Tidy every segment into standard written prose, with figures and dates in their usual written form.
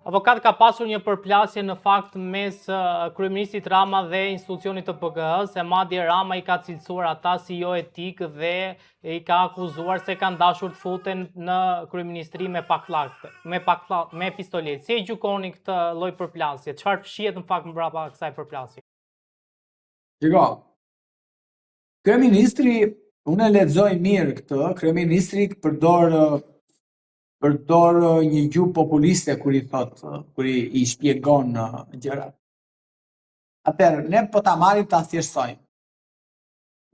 Avokat, ka pasur një përplasje në fakt mes kryeministrit Rama dhe institucionit të PKH-s, se madje Rama i ka cilësuar ata si jo etik dhe i ka akuzuar se kanë dashur të futen në kryeministri me pistolet. Si e gjykoni këtë lloj përplasje? Çfarë fshihet në fakt mbrapa kësaj përplasje? Shiko, kryeministri, unë e lexoj mirë këtë, kryeministri përdor një gjuhë populiste kur i shpjegon gjërat. Atëherë, ne po ta marrim ta thjeshtsojmë.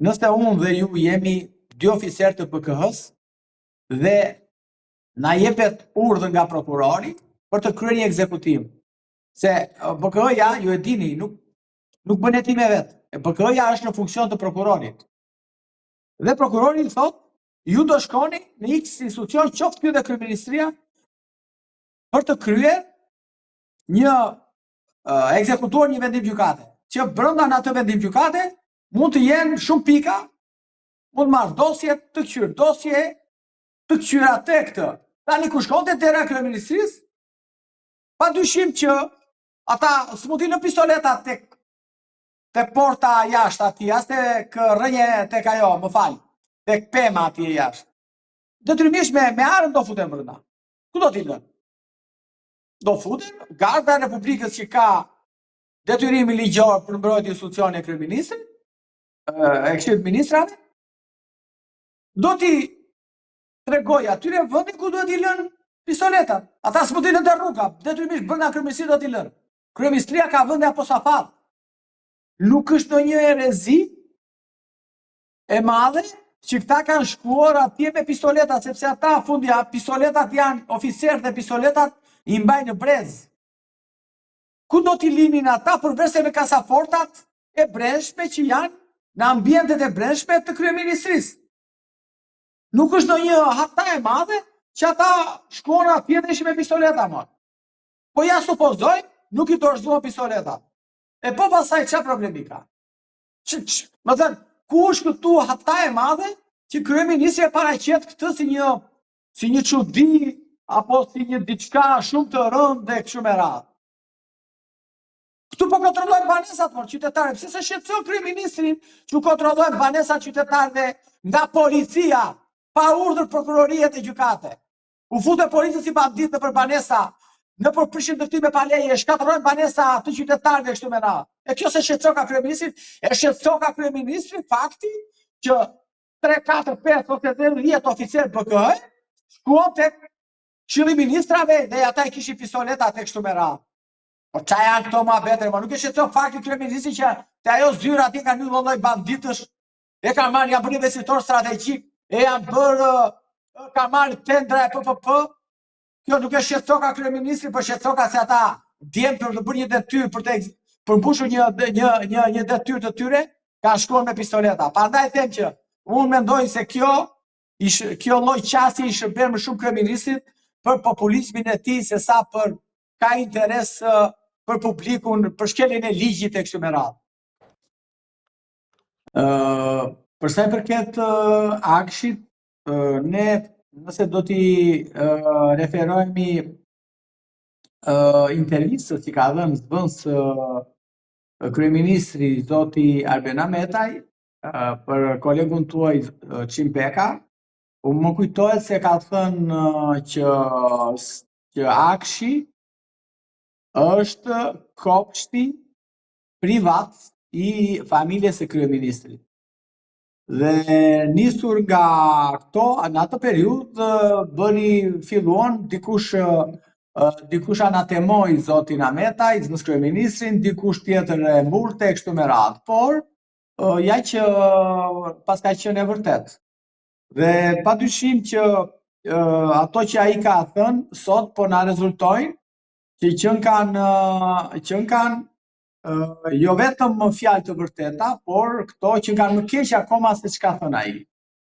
Nëse unë dhe ju jemi dy oficerë të PKH-s dhe na jepet urdhër nga prokurori për të kryer një ekzekutim. Se PKH-ja, ju e dini, nuk bën hetim me vet. PKH-ja është në funksion të prokurorit. Dhe prokurori thotë, ju do shkoni në X institucion, qoftë ky dhe kryeministria, për të kryer një ekzekutuar një vendim gjykate. Që brenda në atë vendim gjykate mund të jenë shumë pika, mund marrë dosje të këqyr, dosje të këqyra te këtë. Tani ku shkonte dera kryeministrisë, pa dyshim që ata s'mundin në pistoleta tek porta jashtë atij, as tek rrënje tek ajo, më fal, tek pema atij jashtë. Detyrimisht me armë do futen brenda. Ku do t'i lënë? Do futen Garda e Republikës që ka detyrimin ligjor për mbrojtje institucionit e kryeministrit, e këshillit ministrave, do t'i tregoj atyre vendin ku duhet t'i lënë pistoletat. Ata s'mund t'i lënë te rruga, detyrimisht brenda kryeministrisë do t'i lënë. Kryeministria ka vende apostafat. Nuk është ndonjë erezi e madhe që këta kanë shkuar atje me pistoletat, sepse ata fundja pistoletat janë oficerët dhe pistoletat i mbajnë në brez. Ku do t'i linin ata përveçse me kasaportat e brendshme që janë në ambientet e brendshme të kryeministrisë? Nuk është ndonjë hata e madhe që ata shkuan atje dhe ishin me pistoleta më. Po ja supozoj, nuk i dorëzuan pistoletat. E po pasaj çfarë problemi ka? Më thënë, ku është këtu hata e madhe që kryeministri e paraqet këtë si një çudi apo si një diçka shumë të rëndë dhe kështu me radhë. Këtu po kontrollojnë banesat për qytetarë, pse se shqetëson kryeministrin që kontrollojnë banesat qytetarëve nga policia pa urdhër prokurorie dhe gjykate. U fute policia si bandit nëpër banesa, nëpër përshëndetime pa leje, shkatërrojnë banesa të qytetarëve kështu me radhë. E kjo se shqetëson ka kryeministrin, e shqetëson ka kryeministrin fakti që 3, 4, 5 ose 10 oficerë PKH shkuan tek Këshilli i Ministrave dhe ata i kishin pistoleta tek kështu me radhë. Po çfarë janë këto muhabete? Nuk e shqetëson fakti kryeministri që te ajo zyra aty kanë një lloj banditësh, e kanë marrë, janë bërë investitor strategjik, e janë bërë, kanë marrë tendra e PPP. Kjo nuk e shqetëson ka kryeministri, por shqetëson ka se ata djem për të bërë një detyrë për mbushur një detyrë të tyre, kanë shkuar me pistoleta. Prandaj them që unë mendoj se kjo lloj qasje i shërben më shumë kryeministrit për populizmin e tij se sa për ka interes për publikun, për shkeljen e ligjit e kështu me radhë. Për sa i përket Akshit, ne nëse do t'i referohemi intervistës që ka dhënë zëvendës kryeministri zoti Arben Ahmetaj për kolegun tuaj Çim Peka, më kujtohet se ka thënë që Akshi është kopshti privat i familjes së kryeministrit. Dhe nisur nga këto, në atë periudhë filluan dikush anatemoi zotin Ahmetaj, zëvendës kryeministrin, dikush tjetër e mburte kështu me radhë, por ja që pas ka qenë e vërtet. Dhe padyshim që ato që ai ka thënë sot po na rezultojnë që kanë jo vetëm fjalë të vërteta, por këto që kanë më keq akoma se çka thën ai.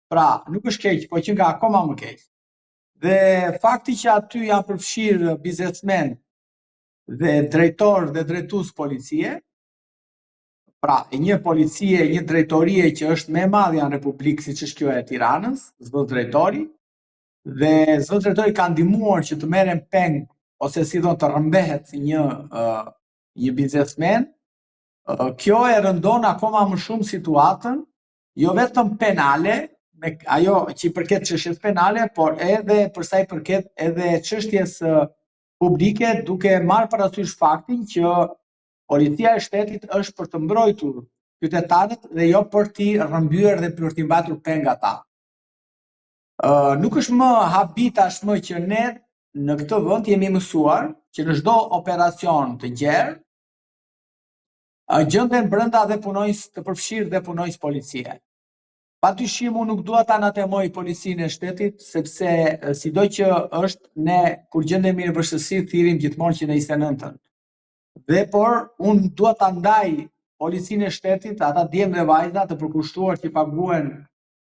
Pra, nuk është keq, po që nga akoma më keq. Dhe fakti që aty janë përfshirë biznesmen dhe drejtor dhe drejtues policie, pra një policie, një drejtorie që është më e madhe në Republikë siç është kjo e Tiranës, zëvendës drejtori, dhe zëvendës drejtori kanë ndihmuar që të merren peng ose si do të rëmbehet një biznesmen, kjo e rëndon akoma më shumë situatën, jo vetëm penale, me ajo që i përket çështjes penale, por edhe për sa i përket edhe çështjes publike, duke marrë parasysh faktin që policia e shtetit është për të mbrojtur qytetarët dhe jo për t'i rrëmbyer dhe për t'i mbatur peng ata. Nuk është më habi tashmë që ne në këtë vend jemi mësuar që në çdo operacion të gjerë gjenden brenda dhe punonjës të përfshirë dhe punonjës policie. Patyshim unë nuk dua ta anatemoj policinë e shtetit, sepse sido që është ne kur gjendemi në vështirësi thirrim gjithmonë që në 29-ën. Dhe por unë dua ta ndaj policinë e shtetit, ata djemë dhe vajza të përkushtuar që paguhen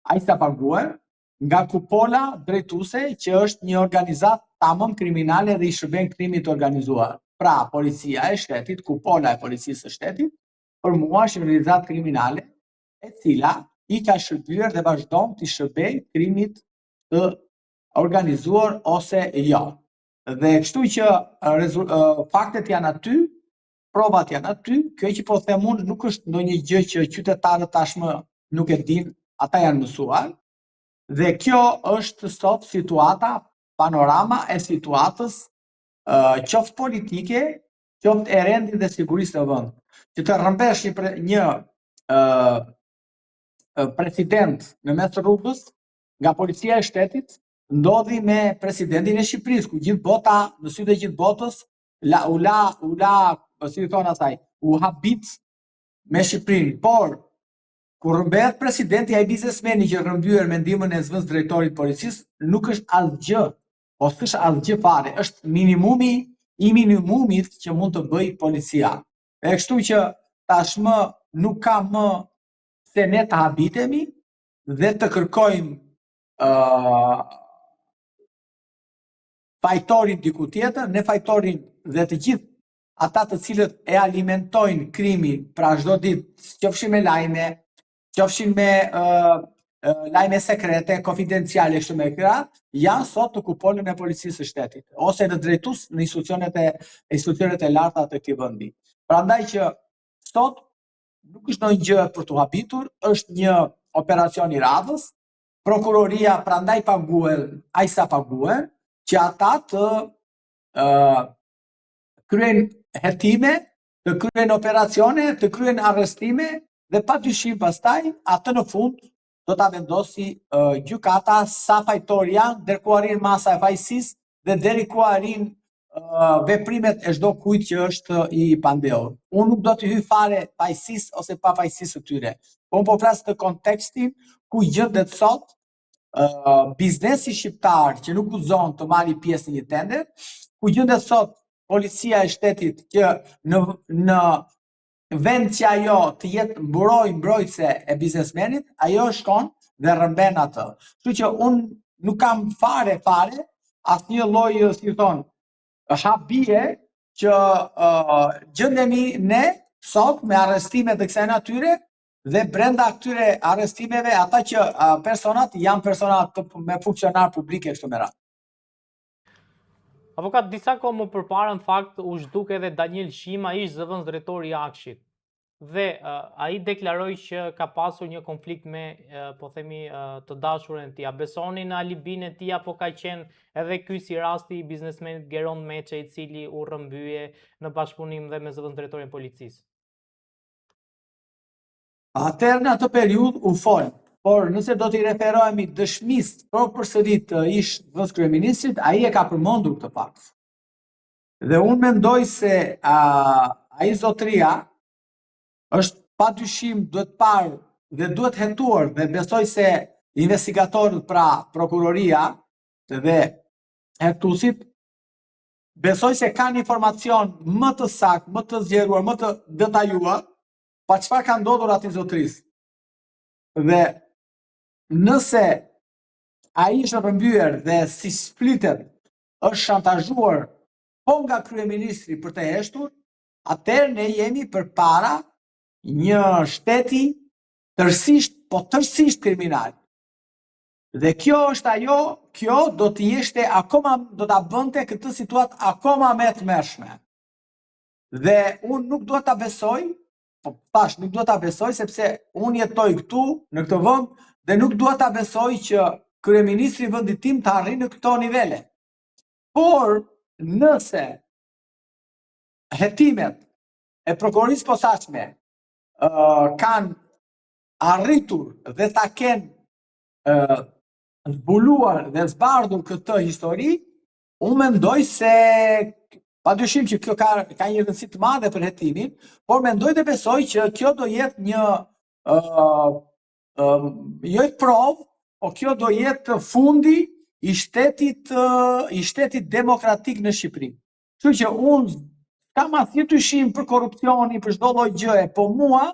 aq sa paguhen, nga kupola drejtuese që është një organizatë tamam kriminale dhe i shërben krimit të organizuar. Pra, policia e shtetit, kupola e policisë së shtetit, për mua është një organizatë kriminale e cila i ka shërbyer dhe vazhdon të shërbej krimit të organizuar ose jo. Dhe kështu që faktet janë aty, provat janë aty, kjo që po them unë nuk është ndonjë gjë që qytetarët tashmë nuk e dinë, ata janë mësuar. Dhe kjo është sot situata, panorama e situatës qoftë politike, qoftë e rendit dhe sigurisë të vendit. Që të rrëmbesh një president në mes rrugës nga policia e shtetit, ndodhi me presidentin e Shqipërisë, ku gjithë bota, në sy të gjithë botës, u habit me Shqipërinë. Por kur rrëmbehet presidenti, ai biznesmeni që rrëmbyer me ndihmën e zëvendës drejtorit policisë, nuk është asgjë, ose është asgjë fare, është minimumi i minimumit që mund të bëj policia. E kështu që tashmë nuk ka më se ne të habitemi dhe të kërkojmë fajtorin diku tjetër, ne fajtorin dhe të gjithë ata të cilët e alimentojnë krimin, pra çdo ditë, qofshin me lajme, qofshin me lajme sekrete, konfidenciale kështu me këra, janë sot të kupolën e policisë së shtetit, ose në drejtues në institucionet e larta të këtij vendi. Prandaj që sot nuk është ndonjë gjë për t'u habitur, është një operacion i radhës. Prokuroria prandaj paguhen aq sa paguhen, që ata të kryen hetime, të kryen operacione, të kryen arrestime dhe padyshim pastaj atë në fund do ta vendosi gjykata sa fajtor janë, deri ku arrin masa e fajësisë dhe deri ku arrin veprimet e çdo kujt që është i pandehur. Unë nuk do të hyj fare fajësisë ose pa fajësisë së tyre. Unë po flas të kontekstin ku gjendet sot biznesi shqiptar që nuk guxon të marrë pjesë në një tender, ku gjendet sot policia e shtetit që në vend që ajo të jetë mbrojtëse e biznesmenit, ajo shkon dhe rrëmben atë. Kështu që unë nuk kam fare asnjë lloj, si thon, habie që gjendemi ne sot me arrestime të kësaj natyre dhe brenda këtyre arrestimeve ata që personat janë personat me funksionar publike kështu me radhë. Avokat, disa kohë më përpara në fakt u zhduk edhe Daniel Shima, ish zëvendës drejtori i Akshit. Dhe ai deklaroi që ka pasur një konflikt me, po themi, të dashurën e tij. A besoni në alibinë e tij apo ka qenë edhe ky si rasti i biznesmenit Geron Meçe, i cili u rrëmbye në bashkëpunim dhe me zëvendës drejtorin e policisë? Atëherë në atë periudhë u fol, por nëse do t'i referohemi dëshmisë përsëri të ish zëvendës kryeministrit, ai e ka përmendur këtë fakt. Dhe unë mendoj se ai zotëria është padyshim duhet parë dhe duhet hetuar dhe besoj se investigatorët, pra prokuroria dhe hetuesit, besoj se kanë informacion më të saktë, më të zgjeruar, më të detajuar pa çfarë ka ndodhur atij zotërisë. Dhe nëse ai është rrëmbyer dhe si splitet është shantazhuar po nga kryeministri për të heshtur, atëherë ne jemi përpara një shteti tërësisht kriminal. Dhe kjo është ajo, kjo do të ishte akoma, do ta bënte këtë situatë akoma më të mërshme. Dhe unë nuk do ta besoj, nuk do ta besoj sepse unë jetoj këtu në këtë vend dhe nuk do ta besoj që kryeministri i vendit tim të arrijë në këto nivele. Por nëse hetimet e prokurorisë posaçme kanë arritur dhe ta kenë zbuluar dhe zbardhur këtë histori, unë mendoj se padyshim që kjo ka një rëndësi të madhe për hetimin, por mendoj dhe besoj që kjo do jetë një jo provë, po kjo do jetë fundi i shtetit demokratik në Shqipëri. Kështu që unë kam asnjë dyshim për korrupsionin, për çdo lloj gjëje, po mua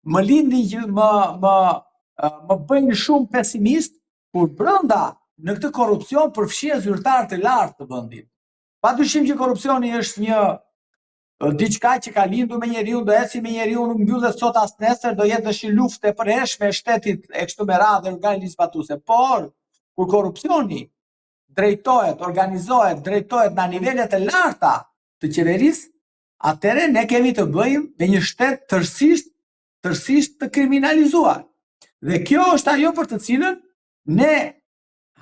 më lindin që më bëjnë shumë pesimist kur brenda në këtë korrupsion përfshihen zyrtarë të lartë të vendit. Padyshim që korrupsioni është një diçka që ka lindur me njeriu, do eci me njeriu, nuk mbyllet sot as nesër, do jetë një luftë e përhershme e shtetit e kështu me radhë organet zbatuese. Por kur korrupsioni drejtohet, organizohet, drejtohet në nivelet e larta të qeverisë, atëherë ne kemi të bëjmë me një shtet tërësisht të kriminalizuar. Dhe kjo është ajo për të cilën ne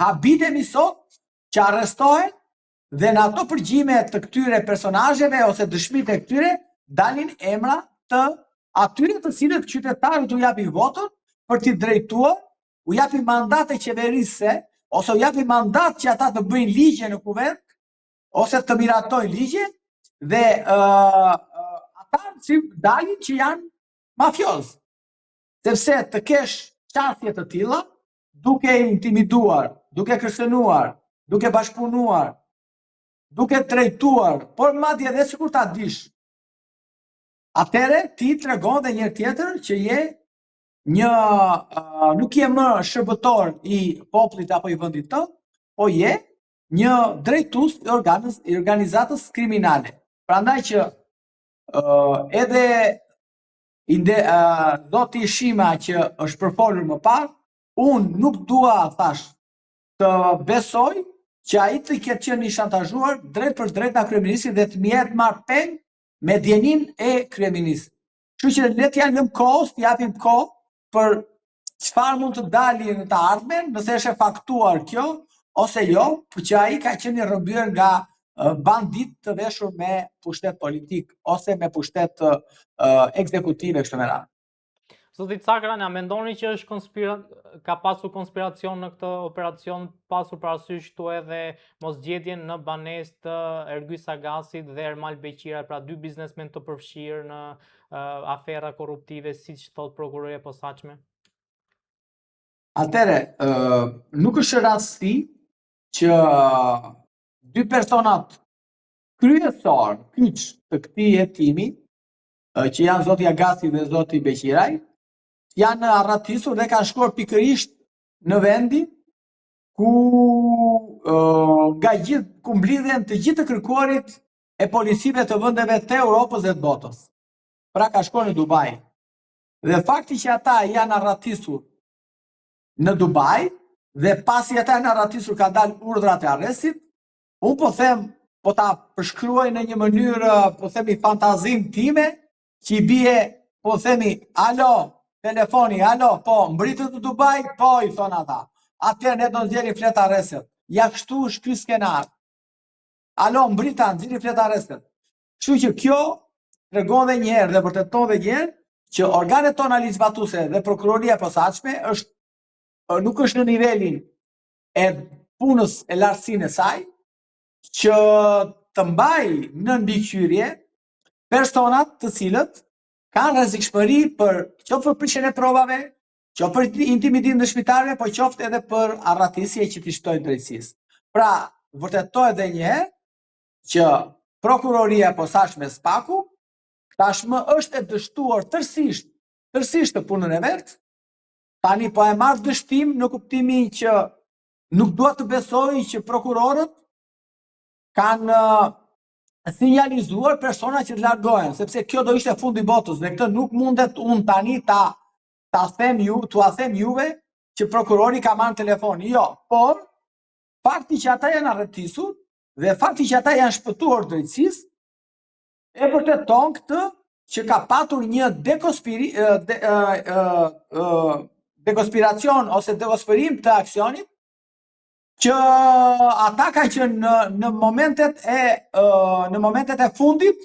habitemi sot që arrestohen dhe në ato përgjime të këtyre personazheve ose dëshmitë e këtyre dalin emra të atyre të cilët qytetarët u japin votën për t'i drejtuar, u japin mandate qeverisë ose u japin mandat që ata të bëjnë ligje në kuvend ose të miratojnë ligje dhe ata dalin që janë mafiozë. Sepse të kesh qasje të tilla, duke intimiduar, duke kërcënuar, duke bashkëpunuar, duke drejtuar, por madje edhe sikur ta dish. Atëherë ti tregon dhe një tjetër që nuk je më shërbëtor i popullit apo i vendit tënd, po je një drejtues i organizatës kriminale. Prandaj që edhe zoti Shima që është përfolur më parë, unë nuk dua thash të besoj që ai të ketë qenë i shantazhuar drejt për drejt nga kryeministri dhe të jetë marrë peng me djenin e kryeministrit. Kështu që le të japim kohë, të japim kohë për çfarë mund të dalë në të ardhmen, nëse është e faktuar kjo ose jo, por që ai ka qenë i rrëmbyer nga bandit të veshur me pushtet politik ose me pushtet ekzekutive kështu me radhë. Zoti Cakrani, a mendoni që ka pasur konspiracion në këtë operacion, pasur parasysh këtu edhe mosgjedhjen në banesë të Ergys Agasit dhe Ermal Beqira, pra dy biznesmen të përfshirë në afera korruptive, siç thot prokuroria e posaçme? Atëre, nuk është rasti që dy personat kryesor, kyç të këtij hetimi, që janë zoti Agasi dhe zoti Beqiraj, janë arratisur dhe kanë shkuar pikërisht në vendin ku mblidhen të gjithë të kërkuarit e policive të vendeve të Europës dhe të botës. Pra ka shkuar në Dubai. Dhe fakti që ata janë arratisur në Dubai dhe pasi ata janë arratisur ka dalë urdhrat e arrestit, unë po them, po ta përshkruaj në një mënyrë, po themi fantazin time, që i bie, po themi, alo, telefoni, alo, po, mbritët në Dubai, po, i thonë ata. Atëherë ne do nxjerrim flet arrestet. Ja kështu është ky skenar. Alo, mbrita, nxjerrim flet arrestet. Kështu që kjo tregon edhe një herë dhe vërteton edhe një herë që organet tona ligjzbatuese dhe prokuroria e posaçme nuk është në nivelin e punës e lartësinë e saj, që të mbaj në mbikëqyrje personat të cilët kanë rrezikshmëri qoftë për prishjen e provave, qoftë për intimidim dëshmitarëve, po qoftë edhe për arratisje që t'i shtojnë drejtësisë. Pra, vërtetohet edhe një herë që prokuroria e posaçme SPAK-u tashmë është e dështuar tërësisht të punën e vet. Tani po e marr dështim në kuptimin që nuk dua të besoj që prokurorët kanë sinjalizuar persona që të largohen, sepse kjo do ishte fundi botës dhe këtë nuk mundet unë tani t'ua them juve që prokurori ka marrë telefon. Jo, por fakti që ata janë arretisur dhe fakti që ata janë shpëtuar drejtësisë e vërteton këtë që ka patur një dekonspiracion ose dekonspirim të aksionit, që ata kanë qenë në momentet e fundit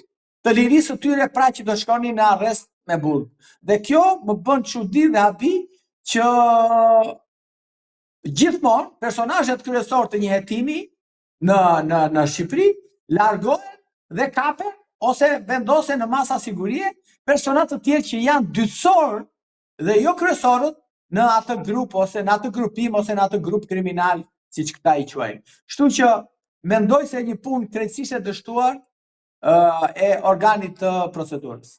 të lirisë së tyre, pra që do shkonin në arrest me burg. Dhe kjo më bën çudi dhe habi që gjithmonë personazhet kryesor të një hetimi në Shqipëri largohen dhe kapen ose vendosen në masa sigurie persona të tjerë që janë dytësor dhe jo kryesorët në atë grup ose në atë grupim ose në atë grup kriminal, siç këta i quajnë. Kështu që mendoj se një punë krejtësisht e dështuar e organit të procedurës.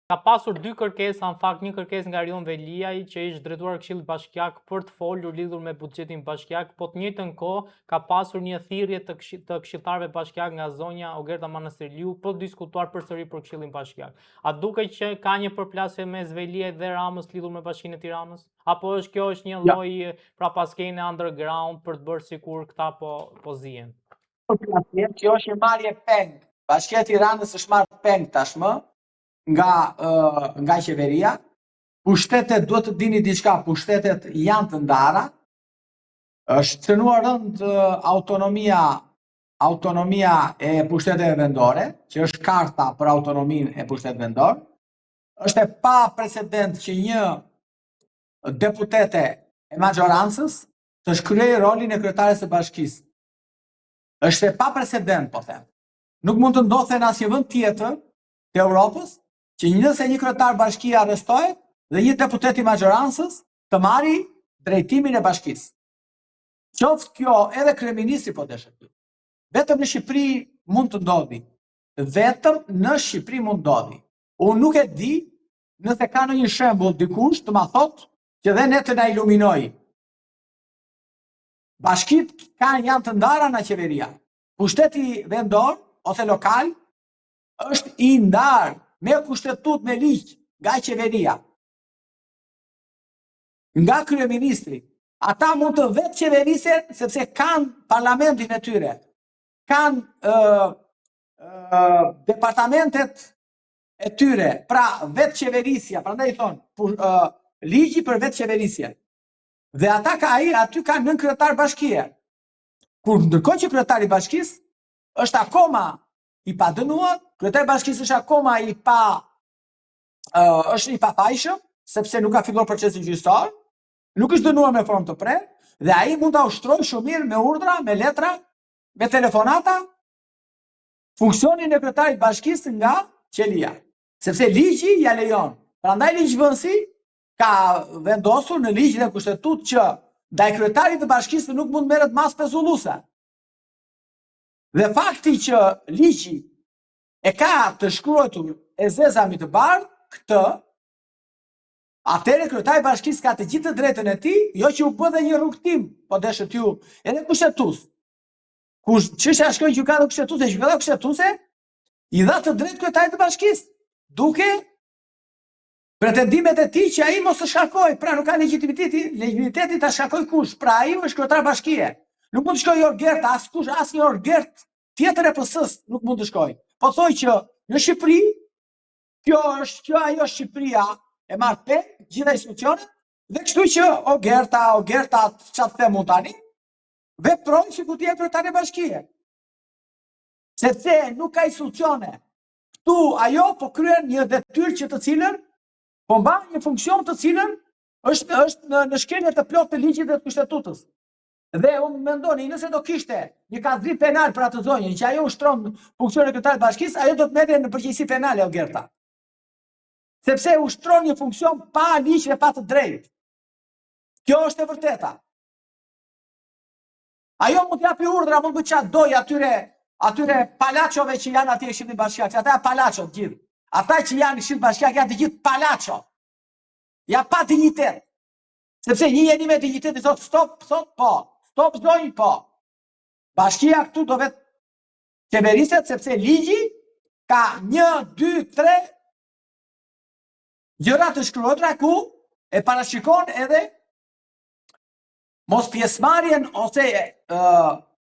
Ka pasur dy kërkesa, në fakt një kërkesë nga Arion Veliaj që ishte drejtuar Këshillit Bashkiak për të folur lidhur me buxhetin bashkiak, po të njëjtën kohë ka pasur një thirrje të këshilltarëve bashkiak nga zonja Ogerta Manastiriu për të diskutuar përsëri për Këshillin Bashkiak. A duket që ka një përplasje mes Veliajt dhe Ramës lidhur me Bashkinë e Tiranës? Apo kjo është një lloj prapaskene underground për të bërë sikur këta po zihen? Kjo është një marrje peng. Bashkia e Tiranës është marrë peng tashmë nga qeveria. Pushtetet, duhet të dini diçka, pushtetet janë të ndara. Është cënuar rënd autonomia e pushteteve vendore, që është karta për autonominë e pushtetit vendor. Është e pa precedent që një deputete e majorancës të shkryejë rolin e kryetares së bashkisë. Është e pa precedent, po them. Nuk mund të ndodhte në asnjë vend tjetër të Europës që nëse një kryetar bashkie arrestohet dhe një deputet i majorancës të marri drejtimin e bashkisë. Qoftë kjo edhe kryeministri po deshet. Vetëm në Shqipëri mund të ndodhi. Vetëm në Shqipëri mund të ndodhi. Unë nuk e di nëse ka ndonjë shembull dikush të ma thotë që dhe ne të na iluminoj. Bashkit janë të ndara nga qeveria. Pushteti vendor ose lokal është i ndarë me kushtetut me ligj nga qeveria, nga kryeministri. Ata mund të vetë qeverisen sepse kanë parlamentin e tyre, kanë departamentet e tyre, pra vetë qeverisja, prandaj thonë ligji për vetë qeverisje. Dhe ata aty kanë nën kryetar bashkie. Kur ndërkohë që kryetari i bashkisë është akoma i pa dënuar, kryetari i bashkisë është akoma i papajshëm, sepse nuk ka filluar procesi gjyqësor, nuk është dënuar me formë të prerë, dhe ai mund ta ushtrojë shumë mirë me urdhra, me letra, me telefonata, funksionin e kryetarit të bashkisë nga qelia. Sepse ligji ja lejon. Prandaj ligjvënësi ka vendosur në ligjin e kushtetutë që ndaj kryetarit të bashkisë nuk mund merret mas pezulluese. Dhe fakti që ligji e ka të shkruar e zezami të bardhë këtë, atëherë kryetari i bashkisë ka të gjithë të drejtën e tij, jo që u bë dhe një rrugtim, po deshet ju edhe kushtetues. Kur çështja shkoi në gjykatën kushtetuese, gjykata kushtetuese i dha të drejtë kryetarit të bashkisë, duke pretendimet e tij që ai mos të shkarkoj, pra nuk ka legitimiteti ta shkarkoj kush, pra ai është kryetar bashkie. Nuk mund të shkojë Orgert, asnjë Orgert tjetër e PS-s nuk mund të shkojë. Po thoj që në Shqipëri, kjo ajo Shqipëria e marr pe gjitha institucionet, dhe kështu që Orgerta, çfarë them unë tani, veprojnë sikur të jetë kryetare bashkie. Sepse nuk ka institucione. Ktu ajo po kryen një detyrë që të cilën po mban një funksion të cilën është në shkelje të plotë të ligjit dhe të kushtetutës. Dhe unë mendoni, nëse do kishte një kazri penal për atë zonjën, që ajo ushtron funksionin e kryetarit të bashkisë, ajo do të merrte në përgjegjësi penale Ogerta. Sepse ushtron një funksion pa ligj dhe pa të drejtë. Kjo është e vërteta. Ajo mund t'japi urdhra, mund të çat doj atyre palaçove që janë atje në Këshillin Bashkiak, ata palaço të gjithë. Ata që janë në Këshillin Bashkiak janë të gjithë palaço. Ja pa dinjitet. Sepse një jeni me dinjitet i thot stop, po. Stop zonjë, po. Bashkia këtu do vetë qeveriset sepse ligji ka 1, 2, 3 gjëra të shkruara ku e parashikon edhe mos pjesëmarrjen ose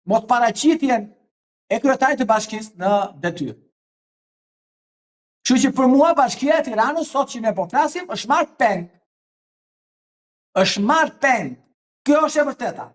mos paraqitjen e kryetarit të bashkisë në detyrë. Kështu që për mua Bashkia e Tiranës sot që ne po flasim është marrë peng. Është marrë peng. Kjo është e vërteta.